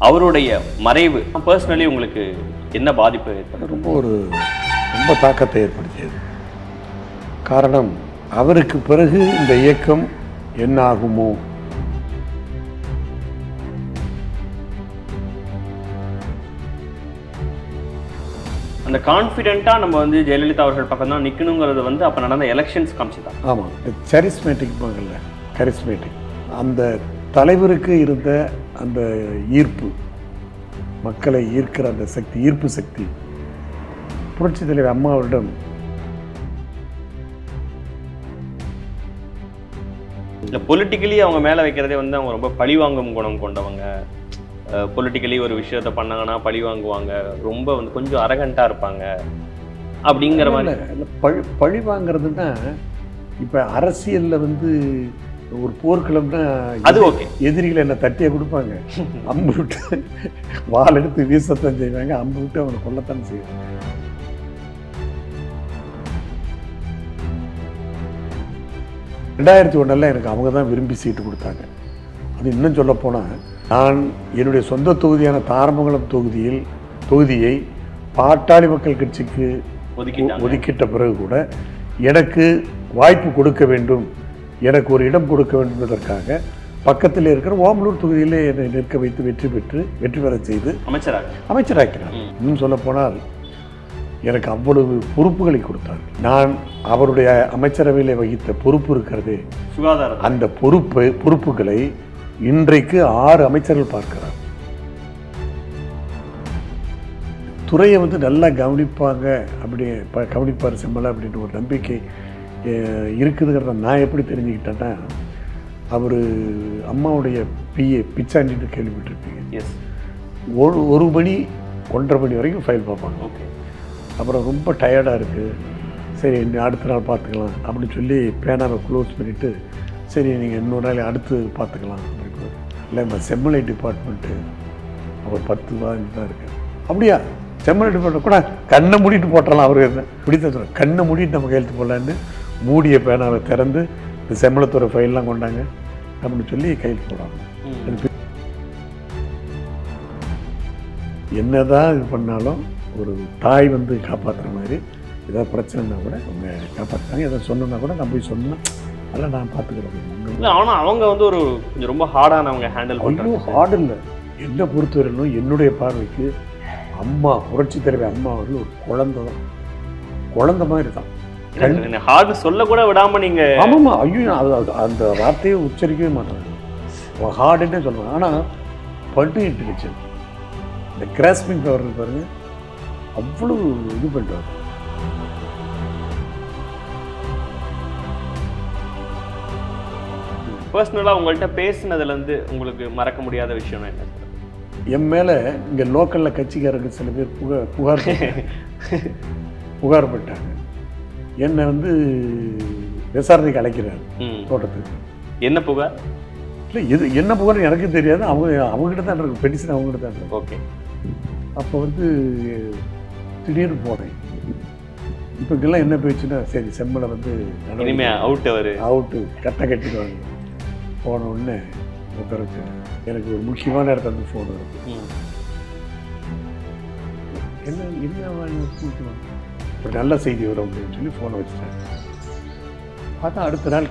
அவருடைய மறைவு பர்சனலி உங்களுக்கு என்ன பாதிப்பு ஏற்படும்? ரொம்ப தாக்கத்தை ஏற்படுத்தியது. காரணம், அவருக்கு பிறகு இந்த இயக்கம் என்ன ஆகுமோ, அந்த கான்ஃபிடென்ட்டா நம்ம வந்து ஜெயலலிதா அவர்கள் பக்கம் தான் நிற்கணுங்கிறது அப்போ நடந்த எலெக்ஷன்ஸ் காமிச்சுதான். ஆமாம், சரிஸ்மேட்டிக் பாங்கல்ல, கரிஸ்மேட்டிக் அந்த தலைவருக்கு இருந்த அந்த ஈர்ப்பு, மக்களை ஈர்க்கிற அந்த சக்தி, ஈர்ப்பு சக்தி புரட்சி தலைவர் அம்மாவிடம் இல்லை. பொலிட்டிக்கலி அவங்க மேலே வைக்கிறதே அவங்க ரொம்ப பழிவாங்கும் குணம் கொண்டவங்க. பொலிட்டிக்கலி ஒரு விஷயத்த பண்ணாங்கன்னா பழி வாங்குவாங்க, ரொம்ப கொஞ்சம் அரகண்டாக இருப்பாங்க அப்படிங்கிற மாதிரி. பழி வாங்கிறதுன்னா, இப்போ அரசியலில் ஒரு போர்க்களம்னா அது ஓகே, எதிரிகளை என்ன தட்டியை கொடுப்பாங்க, அம்பு விட்டு வால் எடுத்து வீசத்தான் செய்வாங்க, அம்பு விட்டு அவனை கொல்லத்தான் செய்வாங்க. ரெண்டாயிரத்தி ஒன்றில் எனக்கு அவங்க தான் விரும்பி சீட்டு கொடுத்தாங்க. அது இன்னும் சொல்ல போனால், நான் என்னுடைய சொந்த தொகுதியான தாரமங்கலம் தொகுதியை பாட்டாளி மக்கள் கட்சிக்கு ஒதுக்கிட்ட பிறகு கூட எனக்கு வாய்ப்பு கொடுக்க வேண்டும், எனக்கு ஒரு இடம் கொடுக்க வேண்டும் என்பதற்காக பக்கத்தில் இருக்கிற ஓமலூர் தொகுதியிலே என்னை நிற்க வைத்து வெற்றி பெற செய்து அமைச்சராக்கிறார். இன்னும் சொல்ல போனால் எனக்கு அவ்வளவு பொறுப்புகளை கொடுத்தார். நான் அவருடைய அமைச்சரவையில் வகித்த பொறுப்பு இருக்கிறது, சுகாதாரம். அந்த பொறுப்புகளை இன்றைக்கு 6 அமைச்சர்கள் பார்க்கிறார். துறையை நல்லா கவனிப்பாங்க, அப்படி கவனிப்பார் செம்மலை அப்படின்ற ஒரு நம்பிக்கை இருக்குதுங்கிறத நான் எப்படி தெரிஞ்சுக்கிட்டேன்னா, அவர் அம்மாவுடைய பிஏ பிச்சாண்டின்னு கேள்விப்பட்டிருப்பீங்க. எஸ். 1 மணி 1:30 மணி வரைக்கும் ஃபைல் பார்ப்பாங்க. ஓகே. அப்புறம் ரொம்ப டயர்டாக இருக்குது, சரி அடுத்த நாள் பார்த்துக்கலாம் அப்படின்னு சொல்லி பேனாவை க்ளோஸ் பண்ணிவிட்டு, சரி நீங்கள் இன்னொரு நாள் அடுத்து பார்த்துக்கலாம் அப்படின்னு. இல்லை, நம்ம செம்மலை டிபார்ட்மெண்ட்டு அவர் 10 தான் இருக்கு. அப்படியா, செம்மலை டிபார்ட்மெண்ட் கூட கண்ணை மூடிட்டு போட்டலாம். அவர் என்ன பிடித்த சொல்ல, கண்ணை மூடிட்டு நம்ம கையெழுத்து போடலான்னு மூடிய பேனாவை திறந்து இந்த செம்மலத்துறை ஃபைல்லாம் கொண்டாங்க அப்படின்னு சொல்லி கையெழுத்து போடாங்க. என்னதான் இது பண்ணாலும் ஒரு தாய் காப்பாற்றுற மாதிரி ஏதாவது பிரச்சனைனா கூட அவங்க காப்பாற்றுறாங்க. எதாவது சொன்னா கூட நான் போய் சொன்னேன், அதெல்லாம் நான் பார்த்துக்கிறேன். ஆனால் அவங்க ஒரு கொஞ்சம் ரொம்ப ஹார்டானவங்க ஹேண்டில் பண்ணுறாங்க. ஹார்டு இல்லை, என்னை பொறுத்தவரையிலும் என்னுடைய பார்வைக்கு அம்மா, புரட்சி தலைவர் அம்மா அவர்கள் ஒரு குழந்தை மாதிரி தான். ஹார்டு சொல்ல கூட விடாம நீங்க. ஆமாம்மா, ஐயோ, அந்த வார்த்தையை உச்சரிக்கவே மாட்டாங்க. ஹார்டுன்னே சொல்லுவாங்க. ஆனால் பட்டு இன்டெலிஜென்ட், இந்த கிராஸ்பிங் பவர் பாருங்க, அவ்வளோ இது பண்ணுறாரு. பர்சனலாக உங்கள்கிட்ட பேசினதுலேருந்து உங்களுக்கு மறக்க முடியாத விஷயம் என்ன? என் மேலே இங்கே லோக்கலில் கட்சிக்காரர்கள் சில பேர் புகார் பட்டாங்க. என்னை விசாரணைக்கு அழைக்கிறார் தோட்டத்துக்கு. என்ன புகார்? இல்லை, இது என்ன புகார் எனக்கு தெரியாது. அவங்ககிட்ட தான் இருக்கு, பெட்டிஷன் அவங்ககிட்ட தான் இருக்கு. ஓகே. அப்போ திடீர்னு போனேன். இப்போ இங்கெல்லாம் என்ன போயிடுச்சுன்னா, சரி செம்மலை அவுட்டு கட்டை கட்டிடுவாங்க. போன உடனே உட்காரச்சு, எனக்கு ஒரு முக்கியமான இடத்துல ஃபோன் வருது. என்ன முக்கியமான ஒரு நல்ல செய்தி வரும் அப்படின்னு சொல்லி ஃபோனை வச்சுட்டேன். பார்த்தா அடுத்த நாள்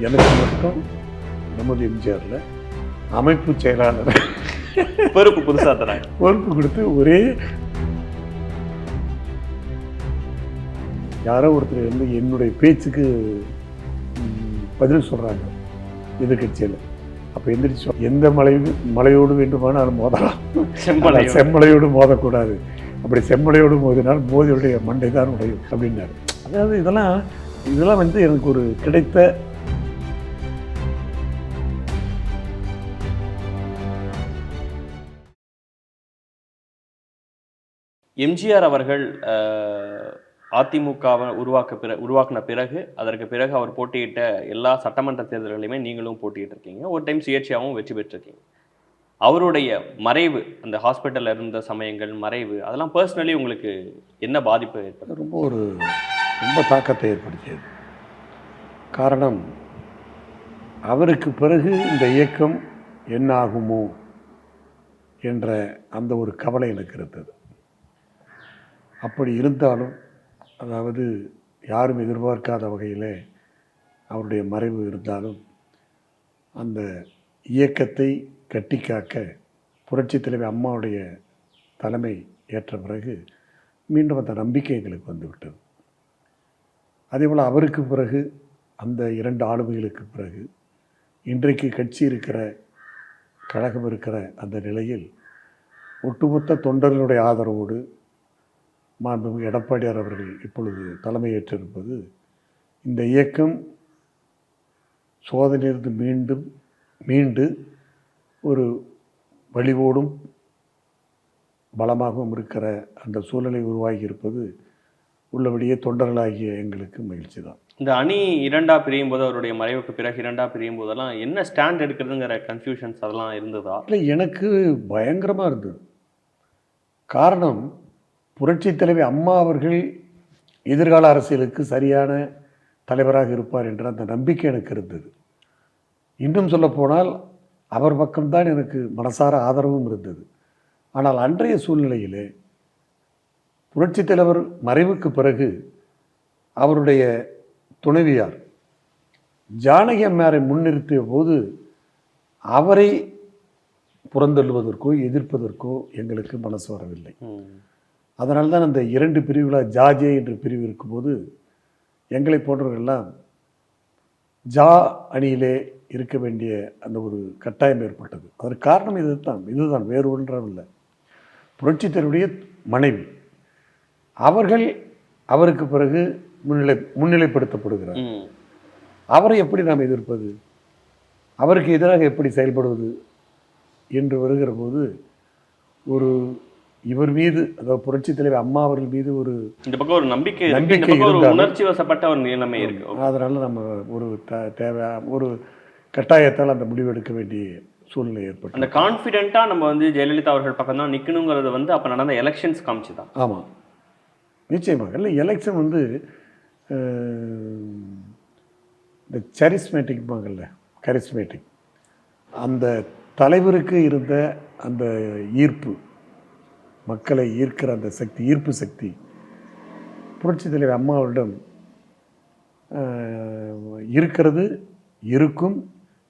எனக்கு மட்டும் நமது எம்ஜிஆரில் அமைப்பு செயலாளர் பொறுப்பு புதுசாக தராங்க. பொறுப்பு கொடுத்து ஒரே யாரோ ஒருத்தர் என்னுடைய பேச்சுக்கு பதில் சொல்கிறாங்க எதிர்கட்சியில். அப்போ எந்திரிச்சோம், எந்த மலையோடு வேண்டுமானாலும் மோதலாம், செம்மலையோடு மோதக்கூடாது, அப்படி செம்மலையோடு மோதினால் மோதியுடைய மண்டை தான் உடையும் அப்படின்னாரு. அதாவது இதெல்லாம் எனக்கு ஒரு கிடைத்த எம்ஜிஆர் அவர்கள் அதிமுகவை உருவாக்கின பிறகு, அதற்கு பிறகு அவர் போட்டியிட்ட எல்லா சட்டமன்ற தேர்தல்களையுமே நீங்களும் போட்டிட்டு இருக்கீங்க. ஒரு டைம் சுயேட்சையாகவும் வெற்றி பெற்றிருக்கீங்க. அவருடைய மறைவு, அந்த ஹாஸ்பிட்டலில் இருந்த சமயங்கள், மறைவு, அதெல்லாம் பர்சனலி உங்களுக்கு என்ன பாதிப்பு ஏற்படுது? ரொம்ப தாக்கத்தை ஏற்படுத்தியது. காரணம், அவருக்கு பிறகு இந்த இயக்கம் என்ன ஆகுமோ என்ற அந்த ஒரு கவலை எனக்கு இருந்தது. அப்படி இருந்தாலும், அதாவது யாரும் எதிர்பார்க்காத வகையில் அவருடைய மறைவு இருந்தாலும், அந்த இயக்கத்தை கட்டிக்காக்க புரட்சித் தலைவி அம்மாவுடைய தலைமை ஏற்ற பிறகு மீண்டும் அந்த நம்பிக்கை எங்களுக்கு வந்துவிட்டது. அதேபோல் அவருக்கு பிறகு, அந்த 2 ஆளுமைகளுக்கு பிறகு, இன்றைக்கு கட்சி இருக்கிற, கழகம் இருக்கிற அந்த நிலையில் ஒட்டுமொத்த தொண்டர்களுடைய ஆதரவோடு மாண்புமிகு எடப்பாடியார் அவர்கள் இப்பொழுது தலைமையேற்றிருப்பது இந்த இயக்கம் சோதனையிலிருந்து மீண்டு ஒரு வலிவோடும் பலமாகவும் இருக்கிற அந்த சூழ்நிலை உருவாகி இருப்பது உள்ளபடியே தொண்டர்களாகிய எங்களுக்கு மகிழ்ச்சி தான். இந்த அணி 2ஆ பிரியும் போது, அவருடைய மறைவுக்கு பிறகு 2ஆ பிரியும் போதெல்லாம் என்ன ஸ்டாண்ட் எடுக்கிறதுங்கிற கன்ஃபியூஷன்ஸ் அதெல்லாம் இருந்ததா? இல்லை, எனக்கு பயங்கரமாக இருந்தது. காரணம், புரட்சித் தலைவி அம்மா அவர்கள் எதிர்கால அரசியலுக்கு சரியான தலைவராக இருப்பார் என்ற அந்த நம்பிக்கை எனக்கு இருந்தது. இன்னும் சொல்லப்போனால் அவர் பக்கம்தான் எனக்கு மனசார ஆதரவும் இருந்தது. ஆனால் அன்றைய சூழ்நிலையிலே புரட்சித் தலைவர் மறைவுக்கு பிறகு அவருடைய துணைவியார் ஜானகி அம்மையாரை முன்னிறுத்திய போது அவரை புறந்தள்ளுவதற்கோ எதிர்ப்பதற்கோ எங்களுக்கு மனசு வரவில்லை. அதனால்தான் அந்த 2 பிரிவுகளாக ஜாஜே என்று பிரிவு இருக்கும்போது எங்களை போன்றவர்களெல்லாம் ஜா அணியிலே இருக்க வேண்டிய அந்த ஒரு கட்டாயம் ஏற்பட்டது. அதற்கு காரணம் இதுதான், வேறு ஒன்றும். புரட்சித்தருடைய மனைவி அவர்கள் அவருக்கு பிறகு முன்னிலைப்படுத்தப்படுகிறார். அவரை எப்படி நாம் எதிர்ப்பது, அவருக்கு எதிராக எப்படி செயல்படுவது என்று வருகிற போது ஒரு இவர் மீது, அதாவது புரட்சித் தலைவி அம்மா அவர்கள் மீது ஒரு இந்த பக்கம் ஒரு நம்பிக்கை உணர்ச்சி வசப்பட்ட ஒரு நிலைமை இருக்கு. அதனால நம்ம ஒரு ஒரு கட்டாயத்தால் அந்த முடிவு எடுக்க வேண்டிய சூழ்நிலை ஏற்பட்டு, அந்த கான்ஃபிடென்ட்டா நம்ம வந்து ஜெயலலிதா அவர்கள் பக்கம் தான் நிற்கணுங்கிறது வந்து அப்போ நடந்த எலெக்ஷன்ஸ் காமிச்சுதான். ஆமாம், நிச்சயமாக. இல்லை, எலெக்ஷன் வந்து இந்த கரிஸ்மேட்டிக் அந்த தலைவருக்கு இருந்த அந்த ஈர்ப்பு, மக்களை ஈர்க்கிற அந்த சக்தி, ஈர்ப்பு சக்தி புரட்சித் தலைவர் அம்மாவிடம் இருக்கிறது, இருக்கும்,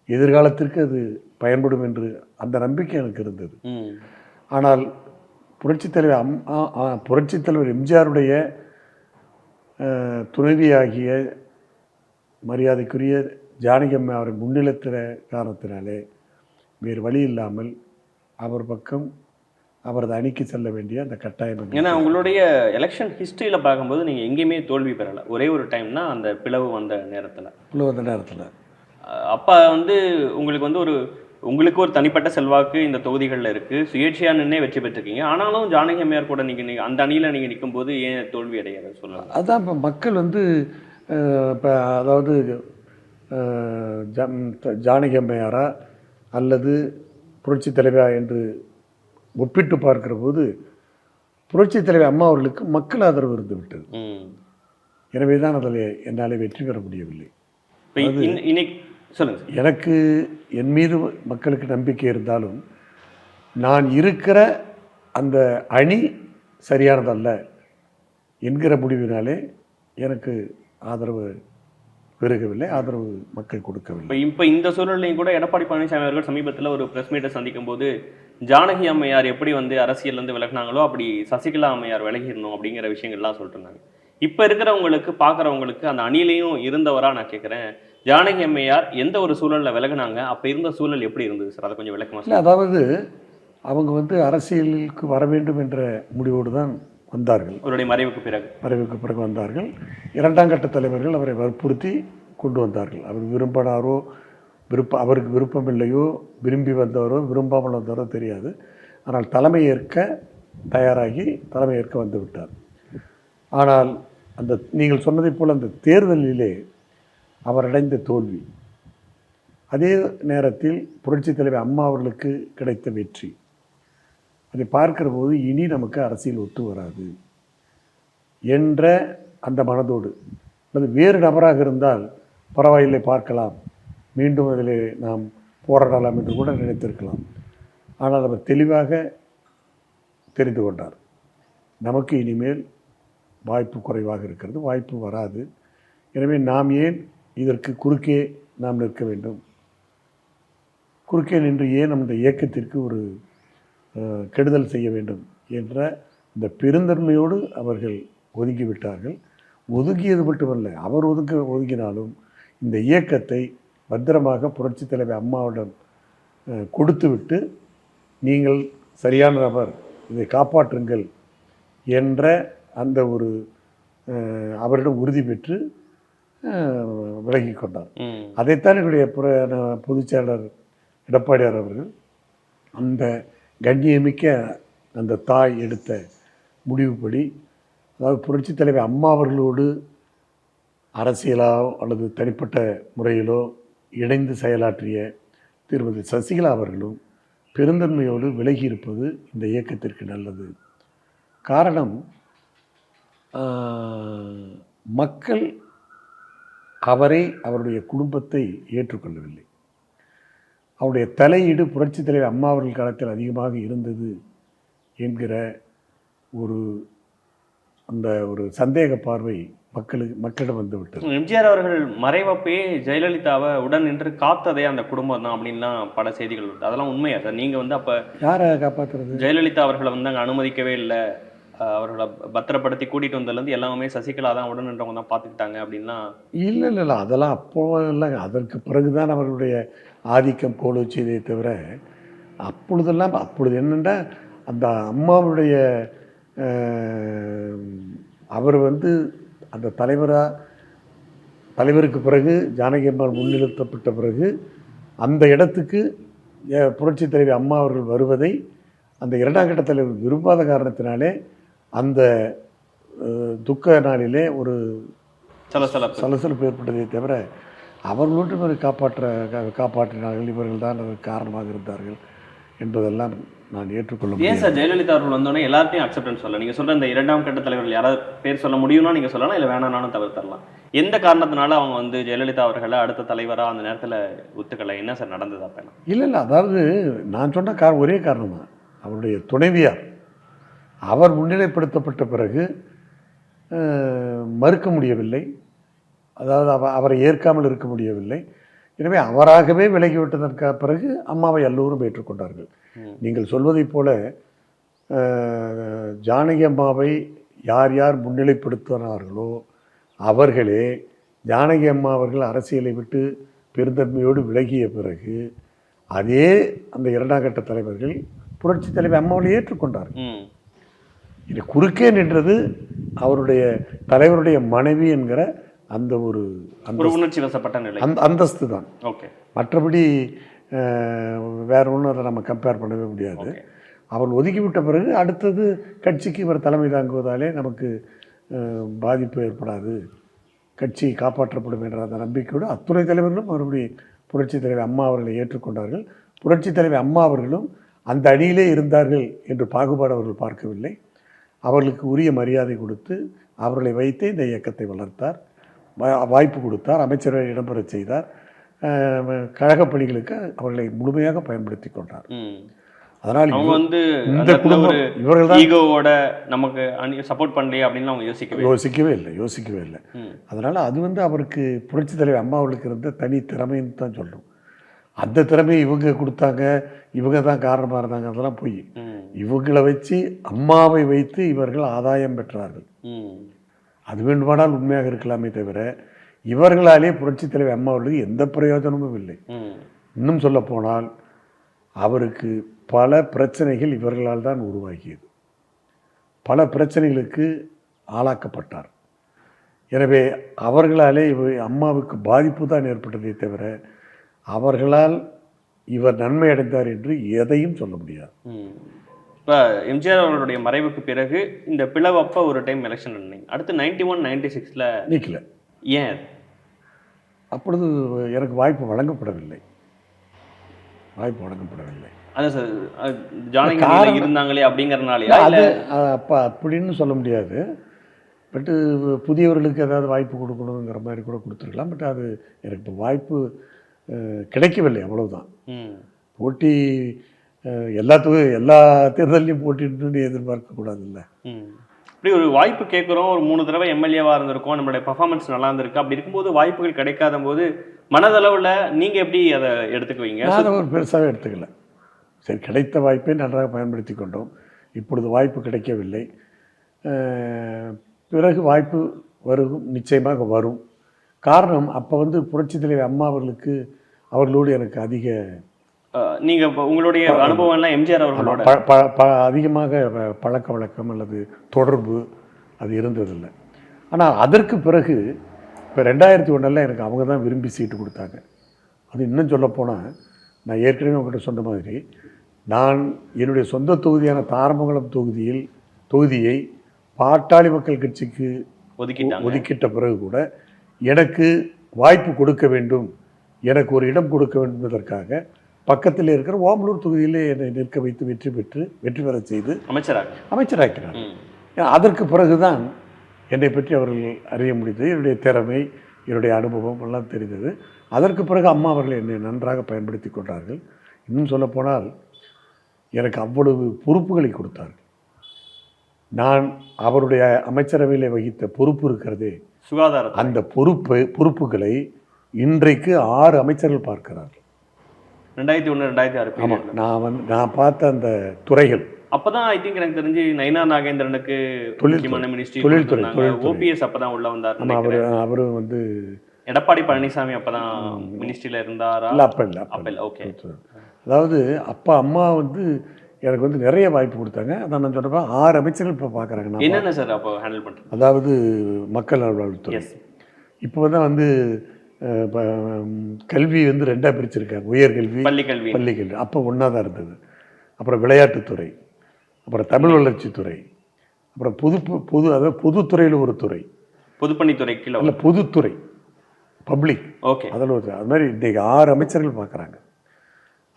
எதிர்காலத்திற்கு அது பயன்படும் என்று அந்த நம்பிக்கை எனக்கு இருந்தது. ஆனால் புரட்சித் தலைவர் எம்ஜிஆருடைய துணைவியாகிய மரியாதைக்குரிய ஜானகி அம்மா அவரை முன்னிலைத்திற காரணத்தினாலே வேறு வழி இல்லாமல் அவர் பக்கம் அவரது அணிக்கு செல்ல வேண்டிய அந்த கட்டாயம். ஏன்னா உங்களுடைய எலெக்ஷன் ஹிஸ்ட்ரியில் பார்க்கும்போது நீங்கள் எங்கேயுமே தோல்வி பெறலை. ஒரே ஒரு டைம்னா அந்த பிளவு வந்த நேரத்தில் அப்போ வந்து உங்களுக்கு வந்து உங்களுக்கு ஒரு தனிப்பட்ட செல்வாக்கு இந்த தொகுதிகளில் இருக்குது, சுயேட்சையாக நின்னே வெற்றி பெற்றிருக்கீங்க. ஆனாலும் ஜானகி அம்மையார் கூட நீங்கள் அந்த அணியில் நீங்கள் நிற்கும் போது ஏன் தோல்வி அடையாத சொல்லலாம்? அதுதான் இப்போ மக்கள் வந்து இப்போ அதாவது ஜானகி அம்மையாரா அல்லது புரட்சித் தலைவா என்று ஒப்பிட்டு பார்க்கிற போது புரட்சித் தலைவி அம்மா அவர்களுக்கு மக்கள் ஆதரவு இருந்து விட்டது. எனவே தான் அதில் என்னால் வெற்றி பெற முடியவில்லை. எனக்கு என் மீது மக்களுக்கு நம்பிக்கை இருந்தாலும் நான் இருக்கிற அந்த அணி சரியானதல்ல என்கிற முடிவினாலே எனக்கு ஆதரவு பெருகவில்லை, ஆதரவு மக்கள் கொடுக்கவில்லை. இப்போ இந்த சூழலையும் கூட எடப்பாடி பழனிசாமி அவர்கள் சமீபத்தில் ஒரு ப்ரெஸ் மீட்டை சந்திக்கும் போது ஜானகி அம்மையார் எப்படி வந்து அரசியல்லேருந்து விலகினாங்களோ அப்படி சசிகலா அம்மையார் விலகிடணும் அப்படிங்கிற விஷயங்கள்லாம் சொல்லிட்டு இருந்தாங்க. இப்போ இருக்கிறவங்களுக்கு, பார்க்குறவங்களுக்கு அந்த அணிலையும் இருந்தவராக நான் கேட்குறேன், ஜானகி அம்மையார் எந்த ஒரு சூழலில் விலகினாங்க, அப்போ இருந்த சூழல் எப்படி இருந்தது சார்? அதை கொஞ்சம் விளக்கமாக சொல்லுங்கள். அதாவது அவங்க வந்து அரசியலுக்கு வர வேண்டும் என்ற முடிவோடு தான் வந்தார்கள். அவருடைய மறைவுக்கு பிறகு வந்தார்கள். 2ஆம் கட்ட தலைவர்கள் அவரை வற்புறுத்தி கொண்டு வந்தார்கள். அவர் விரும்பினாரோ அவருக்கு விருப்பமில்லையோ, விரும்பி வந்தவரோ விரும்பாமல் வந்தவரோ தெரியாது. ஆனால் தலைமையேற்க தயாராகி தலைமையேற்க வந்து விட்டார். ஆனால் அந்த நீங்கள் சொன்னதைப் போல் அந்த தேர்தலிலே அவர் அடைந்த தோல்வி, அதே நேரத்தில் புரட்சித் தலைவர் அம்மா அவர்களுக்கு கிடைத்த வெற்றி, அதை பார்க்கிற போது இனி நமக்கு அரசியல் ஒத்து வராது என்ற அந்த மனதோடு, அது வேறு நபராக இருந்தால் பரவாயில்லை பார்க்கலாம், மீண்டும் அதில் நாம் போராடலாம் என்று கூட நினைத்திருக்கலாம். ஆனால் அவர் தெளிவாக தெரிந்து கொண்டார், நமக்கு இனிமேல் வாய்ப்பு குறைவாக இருக்கிறது, வாய்ப்பு வராது. எனவே நாம் ஏன் இதற்கு குறுக்கே நாம் நிற்க வேண்டும், குறுக்கே நின்று ஏன் அந்த இயக்கத்திற்கு ஒரு கெடுதல் செய்ய வேண்டும் என்ற இந்த பெருந்தன்மையோடு அவர்கள் ஒதுங்கிவிட்டார்கள். ஒதுங்கியது மட்டுமல்ல, அவர் ஒதுங்கினாலும் இந்த இயக்கத்தை பத்திரமாக புரட்சித் தலைவர் அம்மாவிடம் கொடுத்துவிட்டு, நீங்கள் சரியான நபர், இதை காப்பாற்றுங்கள் என்ற அந்த ஒரு அவரிடம் உறுதி பெற்று விலகி கொண்டார். அதைத்தான் என்னுடைய பொதுச் செயலாளர் எடப்பாடியார் அவர்கள் அந்த கண்ணியமிக்க அந்த தாய் எடுத்த முடிவுப்படி, அதாவது புரட்சித் தலைவர் அம்மா அவர்களோடு அரசியலோ அல்லது தனிப்பட்ட முறையிலோ இணைந்து செயலாற்றிய திருமதி சசிகலா அவர்களும் பெருந்தன்மையோடு விலகி இருப்பது இந்த இயக்கத்திற்கு நல்லது. காரணம், மக்கள் அவரை, அவருடைய குடும்பத்தை ஏற்றுக்கொள்ளவில்லை. அவருடைய தலையீடு புரட்சித் தலைவர் அம்மா அவர்கள் காலத்தில் அதிகமாக இருந்தது என்கிற அந்த ஒரு சந்தேக பார்வை மக்களிடம் வந்து விட்டது. எம்ஜிஆர் அவர்கள் மறைவப்பே ஜெயலலிதாவை உடன் நின்று காத்ததே அந்த குடும்பம் தான் அப்படின்லாம் பல செய்திகள் உண்டு. அதெல்லாம் உண்மையா சார்? நீங்க வந்து அப்ப யாரை காப்பாற்றுறது? ஜெயலலிதா அவர்களை வந்து அங்கே அனுமதிக்கவே இல்லை, அவர்களை பத்திரப்படுத்தி கூட்டிகிட்டு வந்ததுலேருந்து எல்லாமே சசிகலா தான் உடன் நின்றவங்க தான் பார்த்துக்கிட்டாங்க அப்படின்லாம். இல்லை, அதெல்லாம் அப்போ இல்லைங்க. அதற்கு பிறகுதான் அவர்களுடைய ஆதிக்கம் கோலோச்சியதை தவிர, அப்பொழுது என்னென்னா அந்த அம்மாவுடைய அவர் வந்து அந்த தலைவருக்கு பிறகு ஜானகி அம்மாள் முன்னிறுத்தப்பட்ட பிறகு அந்த இடத்துக்கு புரட்சித் தலைவி அம்மா அவர்கள் வருவதை அந்த இரண்டாம் கட்ட தலைவர் விரும்பாத காரணத்தினாலே அந்த துக்க நாளிலே ஒரு சலசலப்பு ஏற்பட்டதை தவிர, அவர்களோடு இவரை காப்பாற்றினார்கள், இவர்கள் தான் அதற்கு காரணமாக இருந்தார்கள் என்பதெல்லாம் நான் ஏற்றுக்கொள்ள முடியும். ஏன் சார் ஜெயலலிதா அவர்கள் வந்தோடனே எல்லாத்தையும் அக்செப்டன்ஸ் சொல்லலாம்? நீங்கள் சொல்கிற இந்த இரண்டாம் கட்ட தலைவர்கள் யாராவது பேர் சொல்ல முடியும்னா நீங்கள் சொல்லலாம், இல்லை வேணானாலும் தவிர்த்தரலாம். எந்த காரணத்தினால அவங்க வந்து ஜெயலலிதா அவர்களை அடுத்த தலைவராக அந்த நேரத்தில் ஒத்துக்கலை? என்ன சார் நடந்தது அப்போ? இல்லை, அதாவது நான் சொன்ன ஒரே காரணம் தான், அவருடைய துணைவியார் அவர் முன்னிலைப்படுத்தப்பட்ட பிறகு மறுக்க முடியவில்லை, அதாவது அவரை ஏற்காமல் இருக்க முடியவில்லை. எனவே அவராகவே விலகிவிட்டதற்கு பிறகு அம்மாவை எல்லோரும் ஏற்றுக்கொண்டார்கள். நீங்கள் சொல்வதைப் போல ஜானகி அம்மாவை யார் யார் முன்னிலைப்படுத்தினார்களோ அவர்களே ஜானகி அம்மா அவர்கள் அரசியலை விட்டு பெருந்தன்மையோடு விலகிய பிறகு அதே அந்த இரண்டாம் கட்ட தலைவர்கள் புரட்சி தலைவர் அம்மாவை ஏற்றுக்கொண்டார்கள். இது குறுக்கே நின்றது அவருடைய தலைவருடைய மனைவி என்கிற அந்த ஒரு உணர்ச்சி வசப்பட்ட நிலை, அந்தஸ்து தான். ஓகே, மற்றபடி வேற ஒன்றும் அதை நம்ம கம்பேர் பண்ணவே முடியாது. அவர் ஒதுக்கிவிட்ட பிறகு அடுத்தது கட்சிக்கு இவர் தலைமை தாங்குவதாலே நமக்கு பாதிப்பு ஏற்படாது, கட்சி காப்பாற்றப்படும் என்ற அந்த நம்பிக்கையோடு அத்துணை தலைவர்களும் மறுபடியும் புரட்சி தலைவர் அம்மா அவர்களை ஏற்றுக்கொண்டார்கள். புரட்சி தலைவர் அம்மா அவர்களும் அந்த அணியிலே இருந்தார்கள் என்று பாகுபாடு அவர்கள் பார்க்கவில்லை. அவர்களுக்கு உரிய மரியாதை கொடுத்து அவர்களை வைத்தே இந்த இயக்கத்தை வளர்த்தார், வாய்ப்பு கொடுத்தார், அமைச்சரை இடம்பெறச் செய்தார், கழக பணிகளுக்கு அவர்களை முழுமையாக பயன்படுத்தி கொண்டார். அதனால் அவங்க வந்து இந்த குடும்பம் இவர்கள் தான் ஈகோவோட நமக்கு சப்போர்ட் பண்ணலையே அப்படின்னு அவங்க யோசிக்கவே இல்லை. அதனால் அது வந்து அவருக்கு புரட்சி தலைவர் அம்மா அவர்களுக்கு இருந்த தனி திறமைன்னு தான் சொல்கிறோம். அந்த திறமையை இவங்க கொடுத்தாங்க, இவங்க தான் காரணமாக இருந்தாங்க, அதெல்லாம் போய் இவங்களை வச்சு அம்மாவை வைத்து இவர்கள் ஆதாயம் பெற்றார்கள். அது வேண்டுமானால் உண்மையாக இருக்கலாமே தவிர இவர்களாலே புரட்சி தலைவர் அம்மா அவர்களுக்கு எந்த பிரயோஜனமும் இல்லை. இன்னும் சொல்ல போனால் அவருக்கு பல பிரச்சனைகள் இவர்களால் தான் உருவாகியது, பல பிரச்சனைகளுக்கு ஆளாக்கப்பட்டார். எனவே அவர்களாலே அம்மாவுக்கு பாதிப்பு தான் ஏற்பட்டதே தவிர அவர்களால் இவர் நன்மை அடைந்தார் என்று எதையும் சொல்ல முடியாது. இப்போ எம்ஜிஆர் அவர்களுடைய மறைவுக்கு பிறகு இந்த பிளவப்ப ஒரு டைம் எலெக்ஷன் நடந்தீங்க, அடுத்து 91-96 நீக்கல. ஏன்? அப்பொழுது எனக்கு வாய்ப்பு வழங்கப்படவில்லை. அதான் சார், ஜானகி இருந்தாங்களே அப்படிங்கிறனால அது அப்போ அப்படின்னு சொல்ல முடியாது. பட்டு புதியவர்களுக்கு ஏதாவது வாய்ப்பு கொடுக்கணுங்கிற மாதிரி கூட கொடுத்துருக்கலாம். பட் அது எனக்கு இப்போ வாய்ப்பு கிடைக்கவில்லை, அவ்வளவுதான். போட்டி எல்லா தேர்தலையும் போட்டிட்டு எதிர்பார்க்கக்கூடாதுல்ல. இப்படி ஒரு வாய்ப்பு கேட்குறோம், ஒரு 3 தடவை எம்எல்ஏவாக இருந்திருக்கோம், நம்மளுடைய பர்ஃபார்மன்ஸ் நல்லா இருந்திருக்கு, அப்படி இருக்கும்போது வாய்ப்புகள் கிடைக்காத போது மனதளவில் நீங்கள் எப்படி அதை எடுத்துக்குவீங்க? நான் அதை ஒரு பெருசாகவே எடுத்துக்கல. சரி, கிடைத்த வாய்ப்பை நன்றாக பயன்படுத்தி கொண்டோம். இப்பொழுது வாய்ப்பு கிடைக்கவில்லை. பிறகு வாய்ப்பு வரும், நிச்சயமாக வரும். காரணம், அப்போ வந்து புரட்சித் தலைவர் அம்மா அவர்களோடு எனக்கு அதிக நீங்கள் இப்போ உங்களுடைய அனுபவம்லாம் எம்ஜிஆர் அவர்களோட அதிகமாக பழக்க வழக்கம் அல்லது தொடர்பு அது இருந்ததில்லை. ஆனால் அதற்கு பிறகு இப்போ 2001 எனக்கு அவங்க தான் விரும்பி சீட்டு கொடுத்தாங்க. அது இன்னும் சொல்லப்போனால், நான் ஏற்கனவே உங்கள்கிட்ட சொன்ன மாதிரி, நான் என்னுடைய சொந்த தொகுதியான தாரமங்கலம் தொகுதியை பாட்டாளி மக்கள் கட்சிக்கு ஒதுக்கிட்ட பிறகு கூட எனக்கு வாய்ப்பு கொடுக்க வேண்டும், எனக்கு ஒரு இடம் கொடுக்க வேண்டும் என்பதற்காக பக்கத்தில் இருக்கிற ஓமலூர் தொகுதியிலே என்னை நிற்க வைத்து வெற்றி பெற செய்து அமைச்சராக்கிறார். அதற்கு பிறகுதான் என்னை பற்றி அவர்கள் அறிய முடிந்தது. என்னுடைய திறமை, என்னுடைய அனுபவம் எல்லாம் தெரிந்தது. அதற்கு பிறகு அம்மா அவர்கள் என்னை நன்றாக பயன்படுத்தி கொண்டார்கள். இன்னும் சொல்லப்போனால், எனக்கு அவ்வளவு பொறுப்புகளை கொடுத்தார்கள். நான் அவருடைய அமைச்சரவையில் வகித்த பொறுப்பு இருக்கிறதே, சுகாதார, அந்த பொறுப்புகளை இன்றைக்கு 6 அமைச்சர்கள் பார்க்கிறார்கள். 2001 2006. ஆமாம், நான் பார்த்த அந்த துறைகள். அப்பதான் ஐ திங்க் எனக்கு தெரிஞ்சு நயினார் நாகேந்திரனுக்கு தொழில்துறை ஓபிஎஸ் அப்பதான் உள்ள வந்தார். அவரும் வந்து எடப்பாடி பழனிசாமி அப்பதான் மினிஸ்ட்ரியில இருந்தாரா? அப்ப இல்ல. ஓகே. அதாவது அப்பா அம்மா வந்து எனக்கு வந்து நிறைய வாய்ப்பு கொடுத்தாங்க. அதான் நான் சொன்னப்ப 6 அமைச்சர்கள் இப்போ பார்க்குறாங்க. என்னென்ன சார் அப்போ ஹேண்டில் பண்ணுறேன்? அதாவது மக்கள் நல்வாழ்வுத்துறை. இப்போ தான் கல்வி வந்து 2ஆக பிரிச்சிருக்காங்க. உயர்கல்வி, பள்ளிக்கல்வி. அப்போ ஒன்றா தான் இருந்தது. அப்புறம் விளையாட்டுத்துறை, அப்புறம் தமிழ் வளர்ச்சித்துறை, அப்புறம் அதாவது பொதுத்துறையில் ஒரு துறை, பொதுப்பணித்துறை கீழே இல்லை பொதுத்துறை, பப்ளிக். ஓகே. அதில் அது மாதிரி இன்றைக்கு 6 அமைச்சர்கள் பார்க்குறாங்க.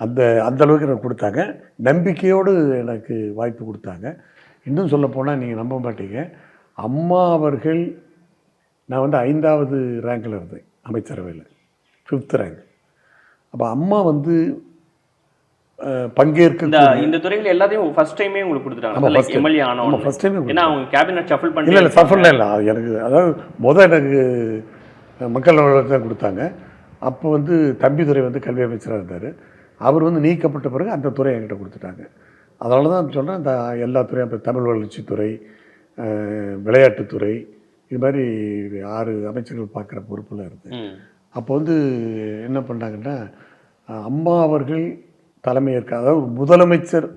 அந்த அளவுக்கு எனக்கு கொடுத்தாங்க. நம்பிக்கையோடு எனக்கு வாய்ப்பு கொடுத்தாங்க. இன்னும் சொல்லப்போனால் நீங்கள் நம்ப மாட்டீங்க, அம்மா அவர்கள், நான் வந்து 5வது ரேங்கில் இருந்தேன் அமைச்சரவையில், 5th ரேங்க். அப்போ அம்மா வந்து பங்கேற்க இந்த துறையில் எல்லாத்தையும் ஃபர்ஸ்ட் டைமே உங்களுக்கு கொடுத்துட்டாங்க. எம்எல்ஏ ஆனவங்க ஃபர்ஸ்ட் டைம். ஏன்னா அவங்க கேபினட் ஷஃபிள் பண்ணி இல்லை ஷஃபிள் இல்லை, எனக்கு அதாவது எனக்கு மக்கள் நலத்தை கொடுத்தாங்க. அப்போ வந்து தம்பிதுரை வந்து கல்வி அமைச்சராக இருந்தார். அவர் வந்து நீக்கப்பட்ட பிறகு அந்த துறை என்கிட்ட கொடுத்துட்டாங்க. அதனால தான் சொன்னேன், இந்த எல்லா துறையும், இப்போ தமிழ் வளர்ச்சித்துறை, விளையாட்டுத்துறை, இது மாதிரி 6 அமைச்சர்கள் பார்க்குற பொறுப்பில் இருந்தேன். அப்போ வந்து என்ன பண்ணாங்கன்னா, அம்மா அவர்கள் தலைமையேற்க, அதாவது முதலமைச்சர்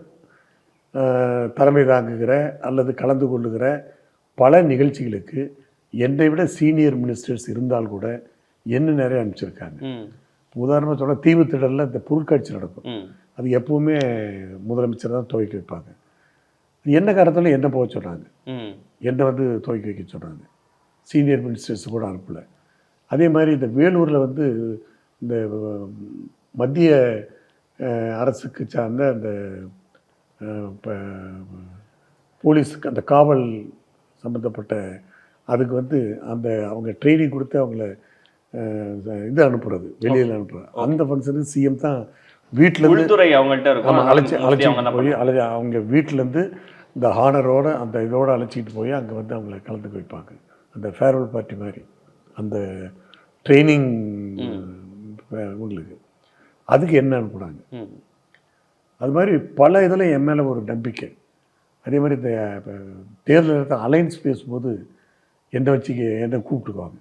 தலைமை தாங்குகிற அல்லது கலந்து கொள்ளுகிற பல நிகழ்ச்சிகளுக்கு என்னை விட சீனியர் மினிஸ்டர்ஸ் இருந்தால் கூட என்ன நிறைய அனுப்பிச்சிருக்காங்க. உதாரணமாக சொல்ல, தீவுத்திடலில் இந்த பொருட்காட்சி நடக்கும். அது எப்பவுமே முதலமைச்சர் தான் துவக்கி வைப்பாங்க. என்ன காரணத்தில் என்ன போக சொன்னாங்க, என்னை வந்து துவக்கி வைக்க சொன்னாங்க. சீனியர் மினிஸ்டர்ஸ் கூட அனுப்பலை. அதே மாதிரி இந்த வேலூரில் வந்து இந்த மத்திய அரசுக்கு சார்ந்த அந்த போலீஸுக்கு அந்த காவல் சம்மந்தப்பட்ட அதுக்கு வந்து அவங்க ட்ரைனிங் கொடுத்து அவங்கள இது அனுப்புறது, வெளியில் அனுப்புறது. அந்த ஃபங்க்ஷனுக்கு சிஎம் தான் வீட்டிலேருந்து அழைச்சிட்டு போய் அவங்க வீட்டிலேருந்து இந்த ஹானரோட அந்த இதோடு அழைச்சிட்டு போய் அங்கே வந்து அவங்கள கலந்துக்க வைப்பாங்க. அந்த ஃபேர்வெல் பார்ட்டி மாதிரி அந்த ட்ரைனிங் உங்களுக்கு அதுக்கு என்ன அனுப்புனாங்க. அது மாதிரி பல இதில் என் மேலே ஒரு நம்பிக்கை. அதே மாதிரி இந்த தேர்தல் அலைன்ஸ் பேசும்போது என்னை கூப்பிட்டுக்குவாங்க.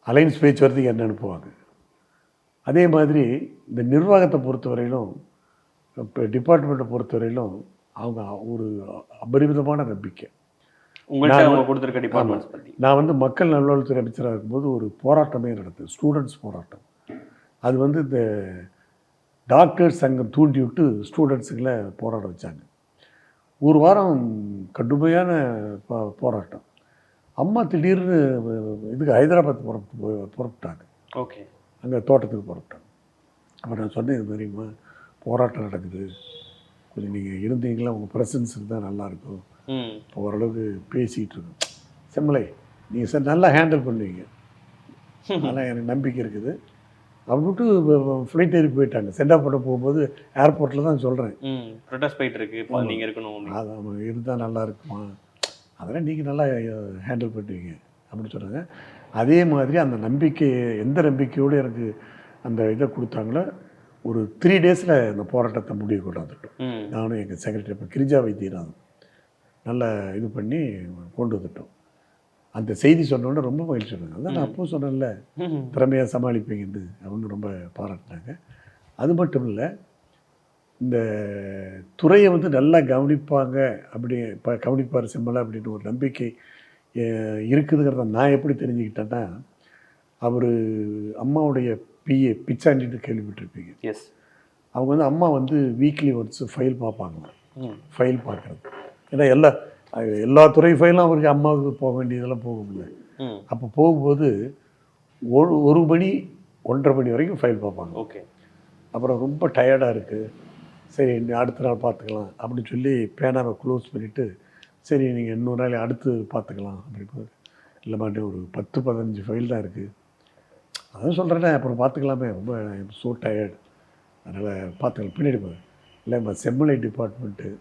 அலைன்ஸ் பேச்சுவார்த்தைக்கு என்ன அனுப்புவாங்க. அதே மாதிரி இந்த நிர்வாகத்தை பொறுத்தவரையிலும், இப்போ டிபார்ட்மெண்ட்டை பொறுத்தவரையிலும் அவங்க ஒரு அபரிமிதமான நம்பிக்கை. நான் வந்து மக்கள் நல்வாழ்வுத்துறை அமைச்சராக இருக்கும்போது ஒரு போராட்டமே நடந்தது, ஸ்டூடெண்ட்ஸ் போராட்டம். அது வந்து இந்த டாக்டர்ஸ் சங்கம் தூண்டி விட்டு ஸ்டூடெண்ட்ஸுங்களை போராட வச்சாங்க. ஒரு வாரம் கடுமையான போராட்டம். அம்மா திடீர்னு இதுக்கு ஹைதராபாத் புறப்பட்டாங்க. ஓகே. அங்கே தோட்டத்துக்கு புறப்பட்டாங்க. அப்போ நான் சொன்னேன், இது மாதிரிம்மா போராட்டம் நடக்குது, கொஞ்சம் நீங்கள் இருந்தீங்களா, உங்கள் ப்ரெசன்ஸ் இருந்தால் நல்லாயிருக்கும், இப்போ ஓரளவுக்கு பேசிகிட்டு இருக்கோம். செம்மலை, நீங்கள் சார் நல்லா ஹேண்டில் பண்ணுவீங்க, அதனால் எனக்கு நம்பிக்கை இருக்குது, அப்படின்ட்டு ஃப்ளைட் ஏறி போயிட்டாங்க. சென்ட் ஆஃப் பண்ண போகும்போது ஏர்போர்ட்டில் தான் சொல்கிறேன். ப்ரொட்டஸ்ட் போயிட்டு இருக்கு, இப்போ நீங்கள் இருக்கணும். அது இருந்தால் நல்லா இருக்குமா, அதெல்லாம் நீங்கள் நல்லா ஹேண்டில் பண்ணுவீங்க அப்படின்னு சொன்னாங்க. அதே மாதிரி அந்த நம்பிக்கை, எந்த நம்பிக்கையோடு எனக்கு அந்த இதை கொடுத்தாங்களோ, ஒரு 3 டேஸில் இந்த போராட்டத்தை முடிவு கொண்டாந்துட்டோம். நானும் எங்கள் செக்ரட்டரி இப்போ கிரிஜா வைத்தியநாதன் நல்லா இது பண்ணி கொண்டு வந்துட்டோம். அந்த செய்தி சொன்னோன்னே ரொம்ப மகிழ்ச்சி சொன்னாங்க. அதான் நான் அப்போ சொன்னேன்ல, திறமையாக சமாளிப்பீங்கன்னு அவங்க ரொம்ப பாராட்டினாங்க. அது மட்டும் இல்லை, இந்த துறையை வந்து நல்லா கவனிப்பாங்க, அப்படி இப்போ கவனிப்பார் செம்மலை அப்படின்னு ஒரு நம்பிக்கை இருக்குதுங்கிறத நான் எப்படி தெரிஞ்சுக்கிட்டேன்னா, அவர் அம்மாவுடைய பிஏ பிச்சாண்டின்னு கேள்விப்பட்டிருப்பீங்க. எஸ். அவங்க வந்து அம்மா வந்து வீக்லி ஒன்ஸ் ஃபைல் பார்ப்பாங்களாம். ஃபைல் பார்க்குறது, ஏன்னா எல்லா துறை ஃபைலும் அவருக்கு அம்மாவுக்கு போக வேண்டியதெல்லாம் போகும்ல. அப்போ போகும்போது 1 மணி 1:30 மணி வரைக்கும் ஃபைல் பார்ப்பாங்க. ஓகே. அப்புறம் ரொம்ப டயர்டாக இருக்குது, சரி அடுத்த நாள் பார்த்துக்கலாம் அப்படின்னு சொல்லி பேனாவை க்ளோஸ் பண்ணிவிட்டு, சரி நீங்கள் இன்னொரு நாள் அடுத்து பார்த்துக்கலாம் அப்படின்னு. இல்லை மாட்டேன், ஒரு 10-15 ஃபைல் தான் இருக்குது, அதான் சொல்கிறேன்னே அப்புறம் பார்த்துக்கலாமே, ரொம்ப ஸோ டயர்டு, அதனால் பார்த்துக்கலாம் பின்னாடி போகிறேன். இல்லை செம்மலை டிபார்ட்மெண்ட்டு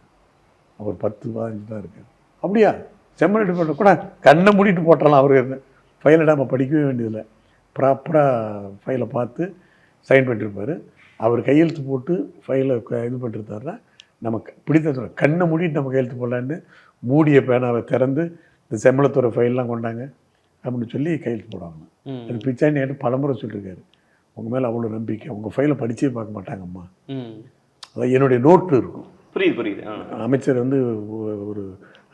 அவர் 10-15 தான் இருக்குது. அப்படியா, செம்மலை டிபார்ட்மெண்ட் கூட கண்ணை மூடிட்டு போட்டுடலாம், அவருக்கு ஃபைலை நம்ம படிக்கவே வேண்டியதில்லை, ப்ராப்பராக ஃபைலை பார்த்து சைன் பண்ணியிருப்பார். அவர் கையெழுத்து போட்டு ஃபைலை இது பண்ணிருந்தாருன்னா நமக்கு பிடித்த கண்ணை மூடிட்டு நம்ம கையெழுத்து போடலான்னு மூடிய பேனாவை திறந்து இந்த செம்மலத்துறை ஃபைல்லாம் கொண்டாங்க அப்படின்னு சொல்லி கையெழுத்து போடுவாங்க. அது பிச்சாண்டி என்கிட்ட பலமுறை சொல்லியிருக்காரு, உங்கள் மேலே அவ்வளோ நம்பிக்கை, உங்கள் ஃபைலை படித்தே பார்க்க மாட்டாங்கம்மா. அதான் என்னுடைய நோட்டு இருக்கும். புரியுது. அமைச்சர் வந்து ஒரு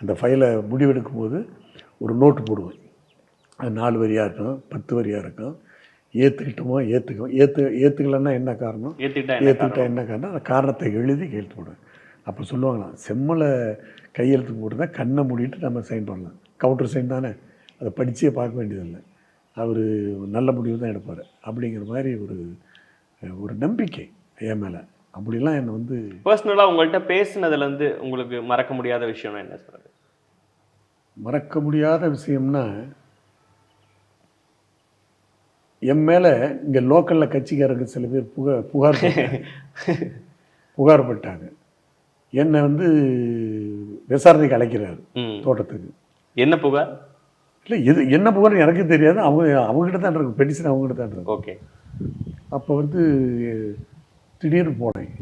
அந்த ஃபைலை முடிவெடுக்கும் போது ஒரு நோட்டு போடுவேன். அது 4 வரியாக இருக்கும், 10 வரியாக இருக்கும். ஏற்றுக்கிட்டோமோ ஏற்றுக்கலன்னா என்ன காரணம், ஏற்றுக்கிட்டா என்ன காரணம், அந்த காரணத்தை எழுதி கையெழுத்து போடுவேன். அப்போ சொல்லுவாங்களாம், செம்மலை கையெழுத்து போட்டு தான் கண்ணை மூடிட்டு நம்ம சைன் பண்ணலாம், கவுண்டர் சைன் தானே, அதை படித்தே பார்க்க வேண்டியதில்லை, அவர் நல்ல முடிவு தான் எடுப்பார் அப்படிங்கிற மாதிரி ஒரு நம்பிக்கை என் மேலே. அப்படிலாம் என்னை வந்து பர்சனலாக உங்கள்கிட்ட பேசினதுலேருந்து உங்களுக்கு மறக்க முடியாத விஷயம்னா என்ன சொல்கிறது? மறக்க முடியாத விஷயம்னா, என் மேலே இங்கே லோக்கலில் கட்சிக்காரருக்கு சில பேர் புகார்பட்டாங்க. என்னை வந்து விசாரணைக்கு அழைக்கிறாரு தோட்டத்துக்கு. என்ன புகார்? இல்லை, என்ன புகார்னு எனக்கு தெரியாது, அவங்ககிட்ட தான் இருக்கும், பெட்டிஷன் அவங்ககிட்ட தான் இருக்கும். ஓகே. அப்போ வந்து திடீர்னு போனேன்.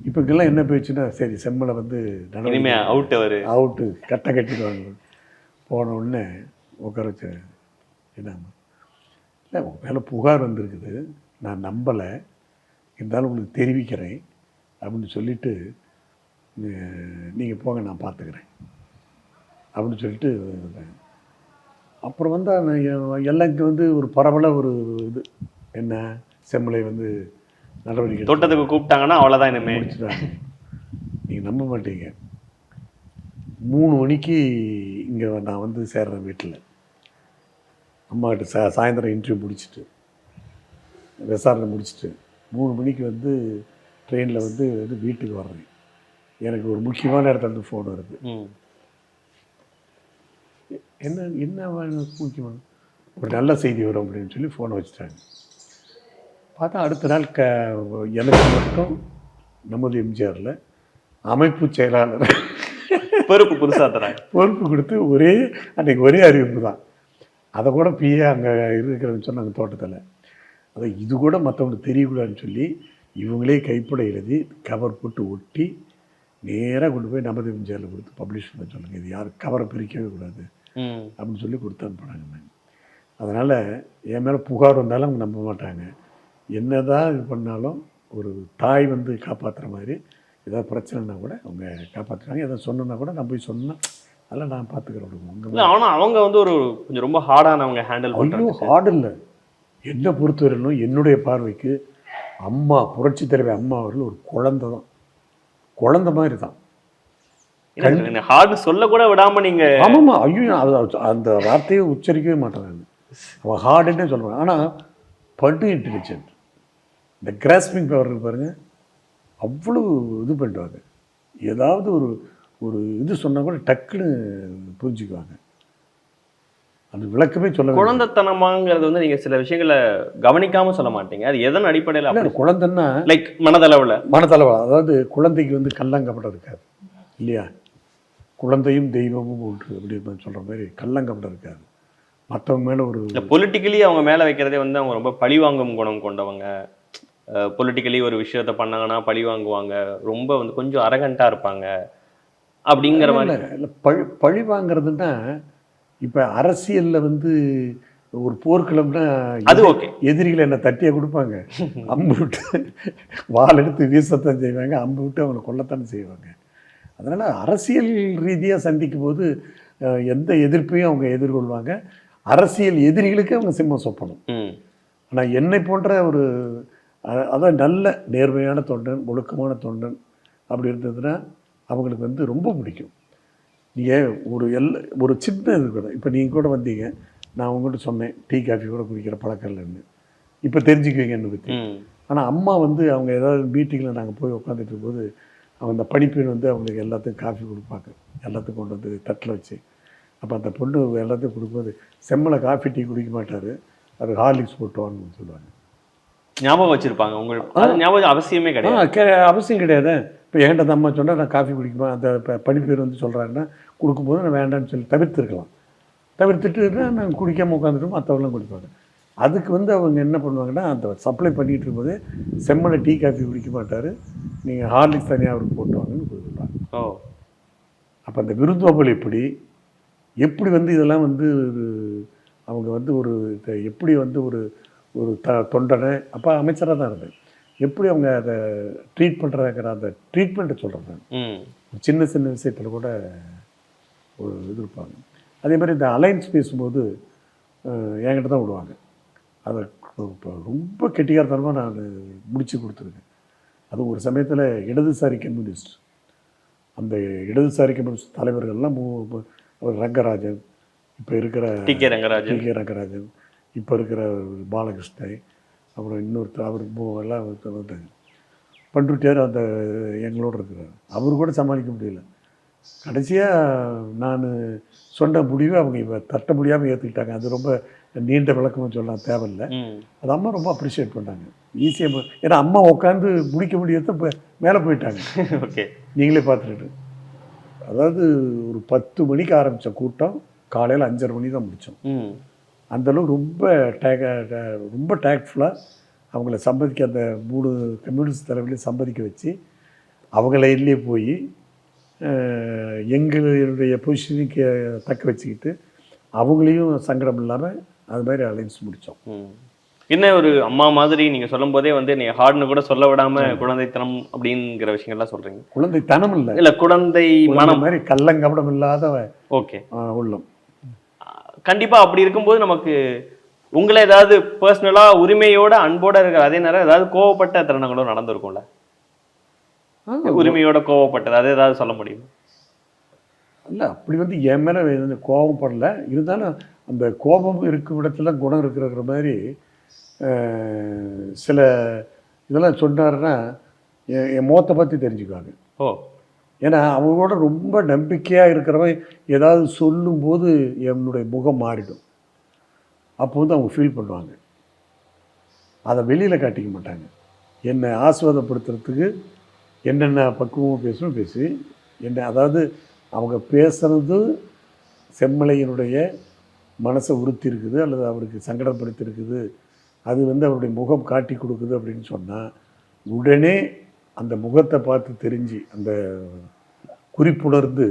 இப்போ இங்கெல்லாம் என்ன போயிடுச்சுன்னா, சரி செம்மலை வந்து அவுட்டு கட்டை கட்டிடுவாங்க. போன உடனே உட்கார வச்சு, என்னம்மா இல்லை உங்கள் மேலே புகார் வந்திருக்குது, நான் நம்பலை, இருந்தாலும் உங்களுக்கு தெரிவிக்கிறேன் அப்படின்னு சொல்லிவிட்டு நீங்கள் போங்க நான் பார்த்துக்கிறேன் அப்படின்னு சொல்லிட்டு, அப்புறம் வந்தால் எல்லாருக்கும் வந்து ஒரு பரவலாக ஒரு இது என்ன, செம்மலை வந்து நடவடிக்கை தோட்டத்துக்கு கூப்பிட்டாங்கன்னா அவ்வளோதான், இனிமேல் முடிச்சுட்டாங்க. நீங்கள் நம்ப மாட்டீங்க, 3 மணிக்கு இங்கே நான் வந்து சேர்றேன் வீட்டில். அம்மாக்கிட்ட சாயந்தரம் இன்டர்வியூ முடிச்சுட்டு விசாரணை முடிச்சுட்டு 3 மணிக்கு வந்து ட்ரெயினில் வந்து வீட்டுக்கு வர்றேன். எனக்கு ஒரு முக்கியமான இடத்துல இருந்து ஃபோன் வருது. என்ன முக்கியமான ஒரு நல்ல செய்தி வரும் அப்படின்னு சொல்லி ஃபோனை வச்சுட்டாங்க. பார்த்தா அடுத்த நாள் எனக்கு மட்டும் நமது எம்ஜிஆரில் அமைப்பு செயலாளர் பொறுப்பு புதுசாக தராங்க. பொறுப்பு கொடுத்து அன்றைக்கி ஒரே அறிவிப்பு தான். அதை கூட பிஏ அங்கே இருக்கிறதுன்னு சொன்னாங்க தோட்டத்தில். அதை இது கூட மற்றவங்களுக்கு தெரியக்கூடாதுன்னு சொல்லி இவங்களே கைப்பட எழுதி கவர் போட்டு ஒட்டி நேராக கொண்டு போய் நமது எம்ஜிஆரில் கொடுத்து பப்ளிஷ் பண்ண சொல்லுங்கள், இது யாரும் கவரை பிரிக்கவே கூடாது அப்படின்னு சொல்லி கொடுத்து அனுப்புனாங்க. அதனால் என் மேலே புகார் வந்தாலும் அவங்க நம்ப மாட்டாங்க. என்ன தான் இது பண்ணாலும் ஒரு தாய் வந்து காப்பாற்றுற மாதிரி ஏதாவது பிரச்சனைனா கூட அவங்க காப்பாற்றுறாங்க. எதாவது சொன்னா கூட நான் போய் சொன்னேன், அதெல்லாம் நான் பார்த்துக்கிறேன். ஆனால் அவங்க வந்து கொஞ்சம் ரொம்ப ஹார்டானவங்க ஹேண்டில் பண்ணுறாங்க. ஹார்டு இல்லை, என்னை பொறுத்தவரையிலும் என்னுடைய பார்வைக்கு அம்மா புரட்சி தலைவி அம்மா அவர்கள் ஒரு குழந்தை மாதிரி தான். ஹார்டு சொல்ல கூட விடாம நீங்க. ஆமாம்மா, ஐயோ அந்த வார்த்தையை உச்சரிக்கவே மாட்டேன் நான். அவன் ஹார்டுன்னே சொல்கிறேன். ஆனால் படு இன்டெலிஜென்ட், இந்த கிராஸ்பிங் பவர் இருக்கு பாருங்க, அவ்வளோ இது பண்ணுவாங்க. ஏதாவது ஒரு இது சொன்னால் கூட டக்குன்னு புரிஞ்சுக்குவாங்க. அந்த விளக்கமே சொல்ல குழந்தைத்தனமாங்கிறது வந்து நீங்க சில விஷயங்களை கவனிக்காம சொல்ல மாட்டீங்க. அது எதன் அடிப்படையில் அப்படி குழந்தைன்னா லைக் மனதளவுல அதாவது குழந்தைக்கு வந்து கள்ளங்கப்படம் இருக்காது இல்லையா? குழந்தையும் தெய்வமும் ஒன்று அப்படின்னு சொல்ற மாதிரி கள்ளங்கப்படம் இருக்காது. மற்றவங்க மேல ஒரு பொலிட்டிக்கலி அவங்க மேல வைக்கிறதே வந்து அவங்க ரொம்ப பழிவாங்கும் குணம் கொண்டவங்க. பொலிட்டிக்கலி ஒரு விஷயத்த பண்ணாங்கன்னா பழி வாங்குவாங்க. ரொம்ப வந்து கொஞ்சம் அரகண்டா இருப்பாங்க அப்படிங்கிற மாதிரி. இல்லை பழி வாங்குறதுன்னா இப்போ அரசியலில் வந்து ஒரு போர்க்களம்னா அது ஓகே. எதிரிகளை என்ன தட்டியை கொடுப்பாங்க, அம்பு விட்டு வாள் எடுத்து வீசத்தான் செய்வாங்க, அம்பு விட்டு அவங்களை கொல்லத்தானே செய்வாங்க. அதனால் அரசியல் ரீதியாக சந்திக்கும் போது எந்த எதிர்ப்பையும் அவங்க எதிர்கொள்வாங்க. அரசியல் எதிரிகளுக்கு அவங்க சிம்மம் சொப்பணும். ஆனால் என்னை போன்ற ஒரு அதான் நல்ல நேர்மையான தொண்டன், ஒழுக்கமான தொண்டன் அப்படி இருந்ததுன்னா அவங்களுக்கு வந்து ரொம்ப பிடிக்கும். நீங்கள் ஒரு சின்ன இது கூட இப்போ நீங்கள் கூட வந்தீங்க, நான் உங்கள்கிட்ட சொன்னேன் டீ காஃபி கூட குடிக்கிற பழக்கம் இல்லைன்னு. இப்போ தெரிஞ்சுக்குவீங்க என்னை பற்றி. ஆனால் அம்மா வந்து அவங்க ஏதாவது மீட்டிங்கில் நாங்கள் போய் உட்காந்துட்டு இருக்கும்போது அவங்க அந்த பணிப்பெண் வந்து அவங்களுக்கு எல்லாத்துக்கும் காஃபி கொடுப்பாங்க, எல்லாத்துக்கும் கொண்டு வந்து தட்டில் வச்சு. அப்போ அந்த பொண்ணு எல்லாத்தையும் கொடுக்கும்போது செம்மலை காஃபி டீ குடிக்க மாட்டார், அது ஹார்லிக்ஸ் போட்டுவான்னு சொல்லுவாங்க. ஞாபகம் வச்சுருப்பாங்க உங்களுக்கு? ஞாபகம் அவசியமே கிடையாது. அவசியம் கிடையாது. இப்போ என்கிட்ட அந்த அம்மா சொன்னால் நான் காஃபி குடிக்குமா, அந்த பணிப்பேர் வந்து சொல்கிறாங்கன்னா கொடுக்கும்போது நான் வேண்டான்னு சொல்லி தவிர்த்துருக்கலாம். தவிர்த்துட்டுன்னா நாங்கள் குடிக்காமல் உட்காந்துட்டு மற்றவங்களாம் குடிப்பாங்க. அதுக்கு வந்து அவங்க என்ன பண்ணுவாங்கன்னா அந்த சப்ளை பண்ணிகிட்டு இருக்கும்போது செம்மலை டீ காஃபி குடிக்க மாட்டார், நீங்கள் ஹார்லிக்ஸ் தனியாக அவருக்கு போட்டு வாங்கன்னு கொடுப்பாங்க. அப்போ அந்த விருந்தோம்பல் எப்படி வந்து இதெல்லாம் வந்து அவங்க வந்து ஒரு எப்படி வந்து ஒரு தொண்டனை அப்போ அமைச்சராக தான் இருந்தேன், எப்படி அவங்க அதை ட்ரீட் பண்ணுறாங்கிற அந்த ட்ரீட்மெண்ட்டை சொல்கிறேன். சின்ன சின்ன விஷயத்தில் கூட ஒரு இது இருப்பாங்க. அதே மாதிரி இந்த அலைன்ஸ் பேசும்போது என்கிட்ட தான் விடுவாங்க. அதை இப்போ ரொம்ப கெட்டிகாரத்தனமாக நான் முடித்து கொடுத்துருக்கேன். அது ஒரு சமயத்தில் இடதுசாரி கம்யூனிஸ்ட், அந்த இடதுசாரி கம்யூனிஸ்ட் தலைவர்கள்லாம் ரங்கராஜன், இப்போ இருக்கிற டி.கே. ரங்கராஜன், இப்போ இருக்கிற பாலகிருஷ்ணன், அப்புறம் இன்னொருத்தர் அவர் எல்லாம் வந்தாங்க. பண்ருட்டியார் அந்த எங்களோட இருக்கிறார், அவர் கூட சமாளிக்க முடியல. கடைசியாக நான் சொன்ன முடிவை அவங்க இப்போ தட்ட முடியாமல் ஏற்றுக்கிட்டாங்க. அது ரொம்ப நீண்ட விளக்கமாக சொல்லலாம் தேவையில்லை. அது அம்மா ரொம்ப அப்ரிஷியேட் பண்ணாங்க. ஈஸியாக ஏன்னா அம்மா உட்காந்து முடிக்க முடியாத இப்போ மேலே போயிட்டாங்க. ஓகே, நீங்களே பார்த்துக்கிட்டு. அதாவது ஒரு 10 மணிக்கு ஆரம்பித்த கூட்டம் காலையில் 5:30 மணி தான் முடித்தோம். அந்தளவு ரொம்ப டேக்ட்ஃபுல்லாக அவங்கள சம்மதிக்க, அந்த 3 கம்யூனிஸ்ட் தலைவர்களையும் சம்மதிக்க வச்சு அவங்க லைன்லேயே போய் எங்களுடைய பொசிஷனுக்கு தக்க வச்சுக்கிட்டு அவங்களையும் சங்கடம் இல்லாமல் அது மாதிரி அலைன்ஸ் முடித்தோம். என்ன ஒரு அம்மா மாதிரி நீங்கள் சொல்லும் போதே வந்து நீ ஹார்ட்னு கூட சொல்ல விடாமல் குழந்தைத்தனம் அப்படிங்கிற விஷயங்கள்லாம் சொல்கிறீங்க. குழந்தைத்தனம் இல்லை குழந்தை மனம் மாதிரி கள்ளங்கபடம் இல்லாத ஓகே உள்ளம். கண்டிப்பாக அப்படி இருக்கும்போது நமக்கு உங்களை ஏதாவது பர்சனலாக உரிமையோட அன்போட இருக்கிற அதே நேரம் ஏதாவது கோவப்பட்ட தருணங்களும் நடந்திருக்கும்ல? உரிமையோட கோவப்பட்டது அது ஏதாவது சொல்ல முடியும்? இல்லை அப்படி வந்து என் மேலே கோபம் படல, இருந்தாலும் அந்த கோபம் இருக்கும் இடத்துல குணம் இருக்கிற மாதிரி சில இதெல்லாம் சொன்னாருன்னா என் முகத்தை பற்றி தெரிஞ்சுக்குவாங்க. ஏன்னா அவங்களோட ரொம்ப நம்பிக்கையாக இருக்கிறவன் ஏதாவது சொல்லும்போது என்னுடைய முகம் மாறிடும். அப்போ வந்து அவங்க ஃபீல் பண்ணுவாங்க, அதை வெளியில் காட்டிக்க மாட்டாங்க. என்னை ஆஸ்வாதப்படுத்துறதுக்கு என்னென்ன பக்குவமாக பேசணும் பேசி என்ன, அதாவது அவங்க பேசுகிறது செம்மலையினுடைய மனசை உறுத்தி இருக்குது அல்லது அவருக்கு சங்கடப்படுத்திருக்குது, அது வந்து அவருடைய முகம் காட்டி கொடுக்குது அப்படின்னு சொன்னால் உடனே அந்த முகத்தை பார்த்து தெரிஞ்சு அந்த குறிப்புணர்ந்து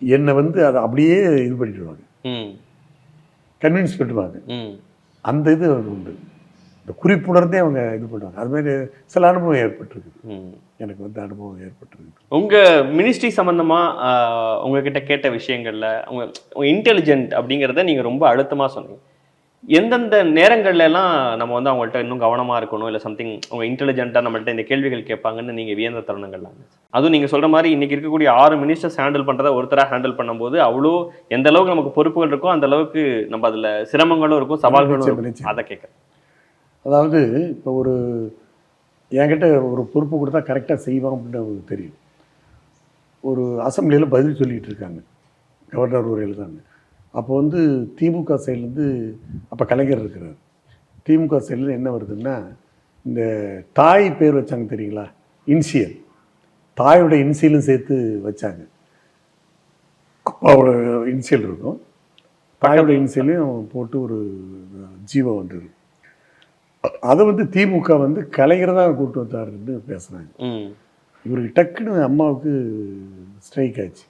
என்னை வந்து அதை அப்படியே இது பண்ணிடுவாங்க, கன்வின்ஸ் பண்ணிடுவாங்க. அந்த இது உண்டு, இந்த குறிப்புணர்ந்தே அவங்க இது பண்ணுவாங்க. அது மாதிரி சில அனுபவம் ஏற்பட்டிருக்குது, எனக்கு வந்து அனுபவம் ஏற்பட்டிருக்கு. உங்கள் மினிஸ்ட்ரி சம்மந்தமாக உங்ககிட்ட கேட்ட விஷயங்களில் உங்கள் இன்டெலிஜென்ட் அப்படிங்கிறத நீங்கள் ரொம்ப அழுத்தமாக சொன்னீங்க. எந்தெந்த நேரங்கள்லாம் நம்ம வந்து அவங்கள்ட்ட இன்னும் கவனமாக இருக்கணும், இல்லை சம்திங் அவங்க இன்டெலிஜென்ட்டாக நம்மள்ட்ட இந்த கேள்விகள் கேட்பாங்கன்னு நீங்கள் வியந்த தருணங்கள்லாம்? அதுவும் நீங்கள் சொல்கிற மாதிரி இன்றைக்கி இருக்கக்கூடிய 6 மினிஸ்டர்ஸ் ஹேண்டில் பண்ணுறதை ஒருத்தராக ஹேண்டில் பண்ணும்போது அவ்வளோ எந்த அளவுக்கு நமக்கு பொறுப்புகள் இருக்கோ அந்த அளவுக்கு நம்ம அதில் சிரமங்களும் இருக்கும், சவால்களும் இருக்கும். அதை கேட்குறேன். அதாவது இப்போ ஒரு என்கிட்ட ஒரு பொறுப்பு கொடுத்தா கரெக்டாக செய்வான் அப்படின்னு அவங்களுக்கு தெரியும். ஒரு அசம்பிளியில் பதில் சொல்லிகிட்டு இருக்காங்க, கவர்னர் உரையில் தான். அப்போ வந்து திமுக சைட்லேருந்து அப்போ கலைஞர் இருக்கிறார். திமுக சைடில் என்ன வருதுன்னா, இந்த தாய் பேர் வச்சாங்க தெரியுங்களா, இன்சியல், தாயோட இன்சியலும் சேர்த்து வச்சாங்க. அப்பாவோட இன்சியல் இருக்கும், தாயோட இன்சியலையும் போட்டு ஒரு ஜீவோ வந்தது. அதை வந்து திமுக வந்து கலைஞர் தான் கூப்பிட்டு வந்தாருன்னு பேசுனாங்க. இவருக்கு டக்குன்னு அம்மாவுக்கு ஸ்ட்ரைக் ஆச்சு.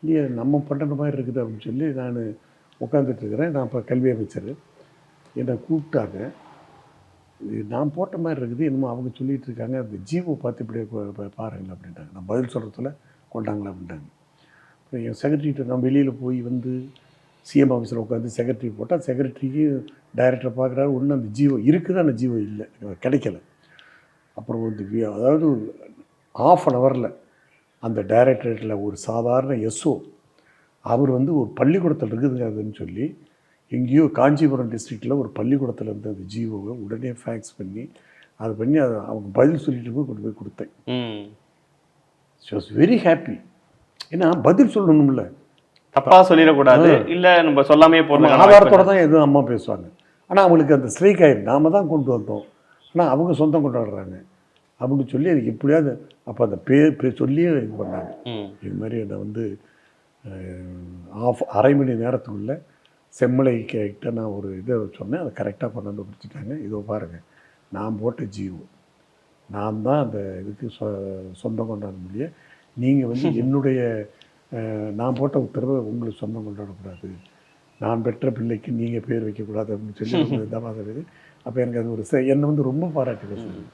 இல்லையா, நம்ம பண்ணுற மாதிரி இருக்குது அப்படின்னு சொல்லி நான் உட்காந்துட்ருக்கிறேன். நான் இப்போ கல்வி அமைச்சர், என்னை கூப்பிட்டாங்க. இது நான் போட்ட மாதிரி இருக்குது, என்னமோ அவங்க சொல்லிகிட்டு இருக்காங்க, அந்த ஜீவோ பார்த்து இப்படியே பாருங்கள் அப்படின்ட்டாங்க. நான் பதில் சொல்கிறதுல கொண்டாங்களா அப்படின்ட்டாங்க. இப்போ என் செக்ரட்டரிகிட்ட நான் வெளியில் போய் வந்து சிஎம் ஆஃபீஸில் உட்காந்து செக்ரட்டரி போட்டால், செக்ரட்டரிக்கு டைரக்டர் பார்க்குறாரு, ஒன்றும் அந்த ஜீவோ இருக்குது, அந்த ஜீவோ இல்லை, கிடைக்கல. அப்புறம் வந்து அதாவது 1/2 ஹவரில் அந்த டைரக்டரேட்டில் ஒரு சாதாரண எஸ்ஓ அவர் வந்து ஒரு பள்ளிக்கூடத்தில் இருக்குதுங்க அதுன்னு சொல்லி, எங்கேயோ காஞ்சிபுரம் டிஸ்ட்ரிக்டில் ஒரு பள்ளிக்கூடத்தில் இருந்து அந்த ஜீவோவை உடனே ஃபேக்ஸ் பண்ணி அதை பண்ணி அதை அவங்க பதில் சொல்லிட்டு போய் கொண்டு போய் கொடுத்தேன். She was very happy. ஏன்னா பதில் சொல்லணும்ல, தப்பாக சொல்லிடக்கூடாது, இல்லை நம்ம சொல்லாமே போகணும், ஆதாரத்தோடு தான் எதுவும் அம்மா பேசுவாங்க. ஆனால் அவங்களுக்கு அந்த ஸ்ட்ரைக் ஆகிடும், நாம தான் கொண்டு வந்தோம், ஆனால் அவங்க சொந்தம் கொண்டாடுறாங்க அப்படின்னு சொல்லி அதுக்கு எப்படியாவது அப்போ அந்த பேர் சொல்லியே இது பண்ணாங்க. இது மாதிரி அதை வந்து 1/2 மணி நேரத்துக்குள்ளே செம்மலை கிட்ட நான் ஒரு இதை சொன்னேன், அதை கரெக்டாக கொண்டாந்து பிடிச்சிட்டாங்க. இதோ பாருங்கள், நான் போட்ட ஜீவோ, நான் தான் அந்த இதுக்கு சொந்தம் கொண்டாட முடியும், நீங்கள் வந்து என்னுடைய நான் போட்ட உத்தரவை உங்களுக்கு சொந்தம் கொண்டாடக்கூடாது, நான் பெற்ற பிள்ளைக்கு நீங்கள் பேர் வைக்கக்கூடாது அப்படின்னு சொல்லி தபாதது. அப்போ எனக்கு அது ஒரு என்னை வந்து ரொம்ப பாராட்டு பேசுது.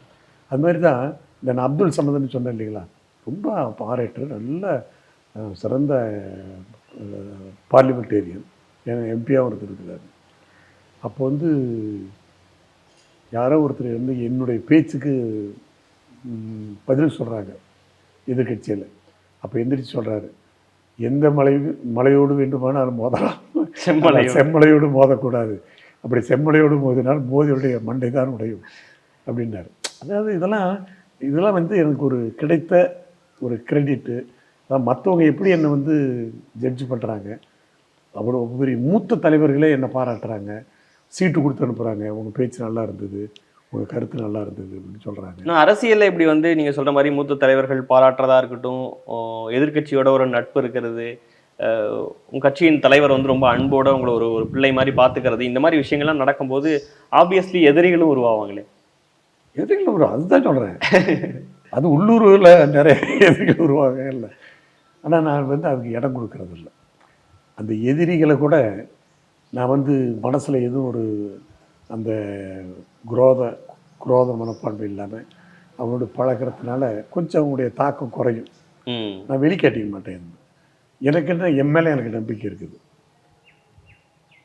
அது மாதிரி தான் இந்த நான் அப்துல் சமதுன்னு சொன்னேன் இல்லைங்களா, ரொம்ப பாராட்டு, நல்ல சிறந்த பார்லிமெண்டேரியன், எம்பியாக ஒருத்தர் இருக்கிறார். அப்போ வந்து யாரோ ஒருத்தர் வந்து என்னுடைய பேச்சுக்கு பதில் சொல்கிறாங்க எதிர்கட்சியில். அப்போ எந்திரிச்சு சொல்கிறாரு, எந்த மலையோடு வேண்டுமானாலும் மோதலாம், செம்மலையோடு மோதக்கூடாது, அப்படி செம்மலையோடு மோதினால் மோதியுடைய மண்டை தான் உடையும் அப்படின்னாரு. அதாவது இதெல்லாம் வந்து எனக்கு ஒரு கிடைத்த ஒரு கிரெடிட்டு. அதான் மற்றவங்க எப்படி என்னை வந்து ஜட்ஜ் பண்ணுறாங்க, அவ்வளோ பெரிய மூத்த தலைவர்களே என்னை பாராட்டுறாங்க, சீட்டு கொடுத்து அனுப்புகிறாங்க, உங்கள் பேச்சு நல்லா இருந்தது, உங்கள் கருத்து நல்லா இருந்தது அப்படின்னு சொல்கிறாங்க. நான் அரசியலில் இப்படி வந்து நீங்கள் சொல்கிற மாதிரி மூத்த தலைவர்கள் பாராட்டுறதா இருக்கட்டும், எதிர்கட்சியோட ஒரு நட்பு இருக்கிறது, உங்கள் கட்சியின் தலைவர் வந்து ரொம்ப அன்போடு உங்களை ஒரு பிள்ளை மாதிரி பார்த்துக்கிறது, இந்த மாதிரி விஷயங்கள்லாம் நடக்கும்போது ஆப்வியஸ்லி எதிரிகளும் உருவாவாங்களே. எதிரிகள் உருவா, அதுதான் சொல்கிறேன், அது உள்ளூரில் நிறைய எதிரிகள் உருவாங்க இல்லை. ஆனால் நான் வந்து அதுக்கு இடம் கொடுக்கறது இல்லை. அந்த எதிரிகளை கூட நான் வந்து மனசில் எதுவும் ஒரு அந்த குரோத மனப்பான்மை இல்லாமல் அவனோட பழகிறதுனால கொஞ்சம் அவங்களுடைய தாக்கம் குறையும். நான் வெளிக்காட்டிக்க மாட்டேன். எனக்கு என்ன, என் மேலே எனக்கு நம்பிக்கை இருக்குது.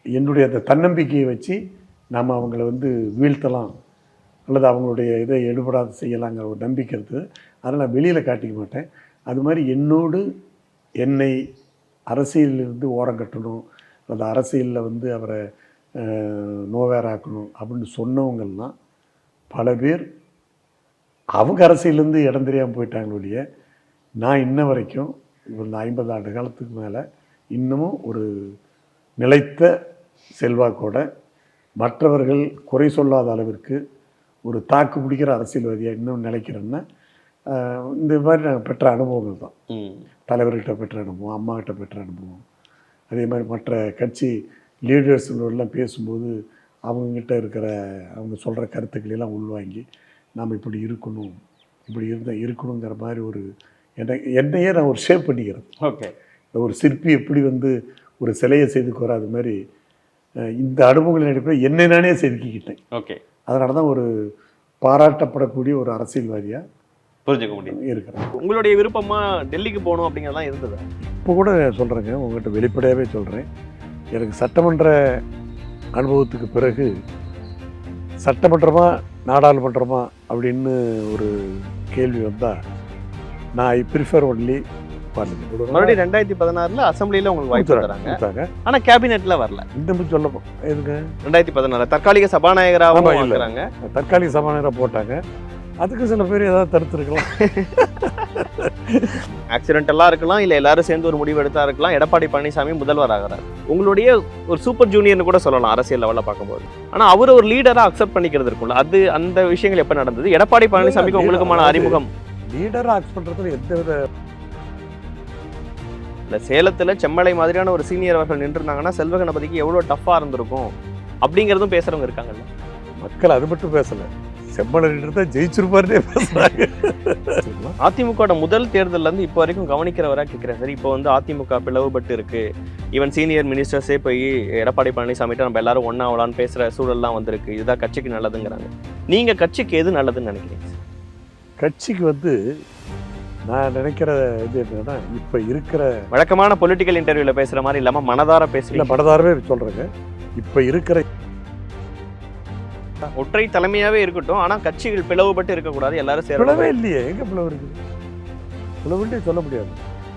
என்னுடைய அந்த தன்னம்பிக்கையை வச்சு நாம் அவங்கள வந்து வீழ்த்தலாம் அல்லது அவங்களுடைய இதை எடுபடாத செய்யலாங்கிற ஒரு நம்பிக்கை இருக்குது. அதனால் நான் வெளியில் காட்டிக்க மாட்டேன். அது மாதிரி என்னை அரசியலிருந்து ஓரம் கட்டணும், அந்த அரசியலில் வந்து அவரை நோவேராக்கணும் அப்படின்னு சொன்னவங்கள்லாம் பல பேர் அவங்க அரசியலேருந்து இடம் தெரியாமல் போயிட்டாங்க ஒழிய, நான் இன்ன வரைக்கும் ஒரு 50 ஆண்டு காலத்துக்கு மேலே இன்னமும் ஒரு நிலைத்த செல்வாக்கோட மற்றவர்கள் குறை சொல்லாத அளவிற்கு ஒரு தாக்கு பிடிக்கிற அரசியல்வாதியாக இன்னும் நிலைக்கிறேன்னா இந்த மாதிரி நாங்கள் பெற்ற அனுபவங்கள் தான். தலைவர்கிட்ட பெற்ற அனுபவம், அம்மாக்கிட்ட பெற்ற அனுபவம், அதே மாதிரி மற்ற கட்சி லீடர்ஸுங்களெல்லாம் பேசும்போது அவங்கக்கிட்ட இருக்கிற அவங்க சொல்கிற கருத்துக்களெல்லாம் உள்வாங்கி நாம் இப்படி இருக்கணும், இப்படி இருக்கணுங்கிற மாதிரி ஒரு என்னையே நான் ஒரு ஷேப் பண்ணிக்கிறேன். ஓகே, ஒரு சிற்பி எப்படி வந்து ஒரு சிலையை செதுக்குற அது மாதிரி இந்த அனுபவங்களின் அடிப்படையில் என்னை நானே செதுக்கிக்கிட்டேன். ஓகே, அதனால தான் ஒரு பாராட்டப்படக்கூடிய ஒரு அரசியல்வாதியாக புரிஞ்சுக்க முடியும் இருக்கிறேன். உங்களுடைய விருப்பமாக டெல்லிக்கு போகணும் அப்படிங்கிறதான் இருந்தது? இப்போ கூட சொல்கிறேங்க, உங்கள்கிட்ட வெளிப்படையாகவே சொல்கிறேன், எனக்கு சட்டமன்ற அனுபவத்துக்கு பிறகு சட்டமன்றமா நாடாளுமன்றமா அப்படின்னு ஒரு கேள்வி வந்தால் நான் ஐ ப்ரிஃபர் ஒன்லி பார்லிமெண்ட். மறுபடியும் 2016 அசம்பிளியில் உங்களுக்கு வாய்ப்பு தராங்க, ஆனால் கேபினெட்டில் வரல. இந்த சொல்லப்போ எதுங்க 2016 தற்காலிக சபாநாயகராகவும் இருக்கிறாங்க. தற்காலிக சபாநாயகராக போட்டாங்க. அதுக்கு சில பேர் ஏதாவது தடுத்துருக்கலாம். ஆக்சிடென்டெல்லாம் இருக்கலாம், இல்லை எல்லாரும் சேர்ந்து ஒரு முடிவு எடுத்தா இருக்கலாம். எடப்பாடி பழனிசாமி முதல்வர் ஆகிறார். உங்களுடைய ஒரு சூப்பர் ஜூனியர்னு கூட சொல்லலாம் அரசியல் லெவலில் பார்க்கும்போது. ஆனால் அவர் ஒரு லீடராக அக்செப்ட் பண்ணிக்கிறது இருக்கும்ல, அது அந்த விஷயங்கள் எப்போ நடந்தது? எடப்பாடி பழனிசாமிக்கு உங்களுக்குமான அறிமுகம்? லீடராக ஆக்ட் பண்ணுறதுல எந்தவித இல்லை, சேலத்தில் செம்மலை மாதிரியான ஒரு சீனியர் அவர்கள் நின்றுருந்தாங்கன்னா செல்வ கணபதிக்கு எவ்வளோ டஃப்பாக இருந்திருக்கும் அப்படிங்கிறதும் பேசுகிறவங்க இருக்காங்கல்ல. மக்கள் அது மட்டும் பேசலை, செம்மலர் தான் ஜெயிச்சிருப்பாருன்னே பேசுறாங்க. அதிமுக முதல் தேர்தல்ல இருந்து இப்போ வரைக்கும் கவனிக்கிறவரா கேட்கிறேன் சார். இப்போ வந்து அதிமுக பிளவுபட்டு இருக்கு, ஈவன் சீனியர் மினிஸ்டர்ஸே போய் எடப்பாடி பழனிசாமிகிட்ட நம்ம எல்லாரும் ஒன்னா ஆகலான்னு பேசுற சூழல்லாம் வந்திருக்கு. இதுதான் கட்சிக்கு நல்லதுங்கிறாங்க. நீங்க கட்சிக்கு எது நல்லதுன்னு நினைக்கிறீங்க? கட்சிக்கு வந்து நான் நினைக்கிற இது என்னன்னா, இப்போ இருக்கிற வழக்கமான பொலிட்டிக்கல் இன்டர்வியூல பேசுற மாதிரி இல்லாம மனதார பேசல, படதாரவே சொல்றேங்க. இப்போ இருக்கிற ஒற்றை தலைமையாவே இருக்கட்டும், ஆனா கட்சிகள் பிளவுபட்டு இருக்கக்கூடாது, எல்லாரும் சேரவே இல்லையே. எங்க பிளவு இருக்குது? பிளவுன்றே சொல்ல முடியாது.